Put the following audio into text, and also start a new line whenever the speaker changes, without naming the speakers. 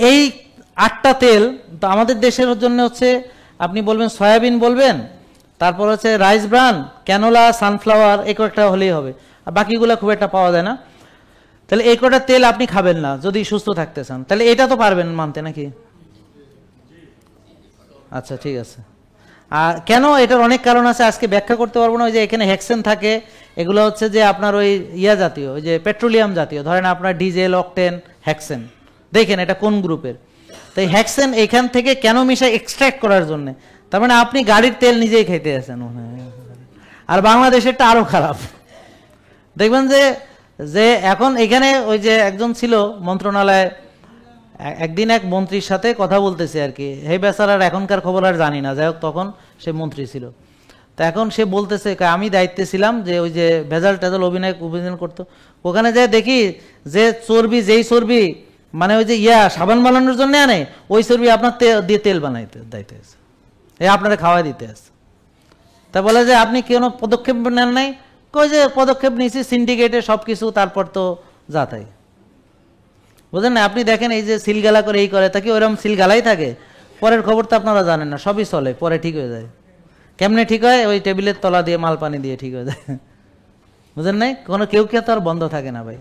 এই 8টা তেল তো আমাদের দেশের জন্য হচ্ছে, আপনি বলবেন সয়াবিন বলবেন, তারপর হচ্ছে রাইস ব্রান, ক্যানোলা, সানফ্লাওয়ার, এই কয়েকটা হলেই হবে, আর বাকিগুলো খুব একটা পাওয়া যায় না। তাহলে এই কটা তেল আপনি খাবেন না যদি সুস্থ থাকতে চান, তাহলে এটা তো পারবেন মানতে নাকি? আচ্ছা ঠিক আছে। আর কেন, এটার অনেক কারণ আছে, আজকে ব্যাখ্যা করতে পারবো না। ওই যে এখানে হেক্সেন থাকে, এগুলো হচ্ছে যে আপনার ওই ইয়া জাতীয়, ওই যে পেট্রোলিয়াম জাতীয়, ধরেন আপনার ডিজেল, অকটেন, হেক্সেন, দেখেন এটা কোন গ্রুপের। তো এই হেক্সেন এখান থেকে কেন মিশাই? এক্সট্র্যাক্ট করার জন্য। তার মানে আপনি গাড়ির তেল নিজেই খাইতে আছেন মনে হয়। আর বাংলাদেশেরটা আরো খারাপ। দেখবেন যে যে এখন এখানে ওই যে একজন ছিল মন্ত্রণালয়ে, একদিন এক মন্ত্রীর সাথে কথা বলতেছে আর কি, হে বেচারার এখনকার খবর আর জানি না, যাই হোক তখন সে মন্ত্রী ছিল। তা এখন সে বলতেছে আমি দায়িত্বে ছিলাম যে ওই যে ভেজাল টেজাল অভিযান করতো, ওখানে যে দেখি যে যেই চর্বি মানে ওই যে সাবান বানানোর জন্য আনে, ওই চর্বি আপনার দিয়ে তেল বানাইতে দায়িত্ব আছে, আপনারা খাওয়াই দিতে আছে। তা বলে যে আপনি কোনো পদক্ষেপ নেন নাই? কই যে পদক্ষেপ নিয়েছি সিন্ডিকেটে সব কিছু, তারপর তো যা তাই। বুঝলেন না? আপনি দেখেন এই যে সিলগালা করে এই করে, তা কি ওইরকম সিলগালাই থাকে? পরের খবর তো আপনারা জানেন না, সবই চলে, পরে ঠিক হয়ে যায়। কেমনে ঠিক হয়? ওই টেবিলের তলা দিয়ে মাল পানি দিয়ে ঠিক হয়ে যায়। বুঝলেন নাই? কেউ তো আর বন্ধ থাকে না ভাই।